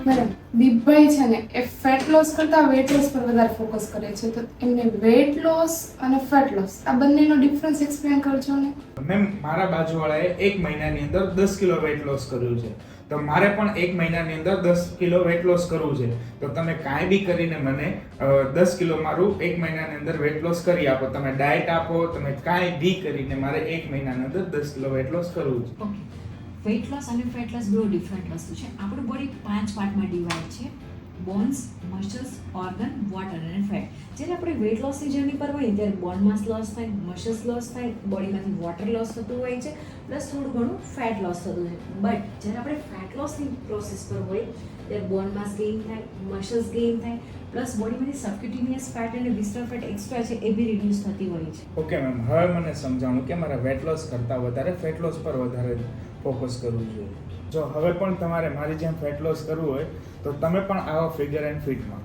Madam Deepbhai છે ને એ fat loss કરતા વેટ લોસ પર વધારે ફોકસ કરે છે, તો એમને વેટ લોસ અને ફેટ લોસ આ બંનેનો ડિફરન્સ એક્સપ્લેન કરજો ને. મેમ, મારા બાજુવાળાએ 1 મહિનાની અંદર 10 કિલો વેટ લોસ કર્યું છે, તો મારે પણ 1 મહિનાની અંદર 10 કિલો વેટ લોસ કરવું છે. તો તમે કાંઈ બી કરીને મને 10 કિલો મારું 1 મહિનાની અંદર વેટ લોસ કરી આપો. તમે ડાયટ આપો, તમે કાંઈ બી કરીને મારે 1 મહિનાની અંદર 10 કિલો વેટ લોસ કરવું છે. ઓકે, વેટ લોસ અને ફેટ લોસ બહુ ડિફરન્ટ વસ્તુ છે. આપણું બોડી 5 પાર્ટમાં ડિવાઈડ છે: બોન્સ, મસલ્સ, ઓર્ગન, વોટર અને ફેટ. જ્યારે આપણે વેટ લોસની જર્ની પર હોઈએ ત્યારે બોન માસ લોસ થાય, મસલ્સ લોસ થાય, બોડીમાંથી વોટર લોસ થતું હોય છે, પ્લસ થોડું ઘણું ફેટ લોસ થતું હોય. બટ જ્યારે આપણે ફેટ લોસની પ્રોસેસ પર હોય ત્યારે બોન માસ ગેઇન થાય, મસલ્સ ગેઇન થાય, પ્લસ બોડીમાંથી સબક્યુટેનિયસ ફેટ અને વિસ્ટલ ફેટ એક્સ્ટ્રા છે એ બી રિડ્યુસ થતી હોય છે. ઓકે મેમ, હવે મને સમજાણું કે મારે વેટ લોસ કરતાં વધારે ફેટ લોસ પર વધારે ફોકસ કરવું જોઈએ. જો હવે પણ તમારે મારી જેમ ફેટ લોસ કરવું હોય તો તમે પણ આવો ફિગર એન્ડ ફિટમાં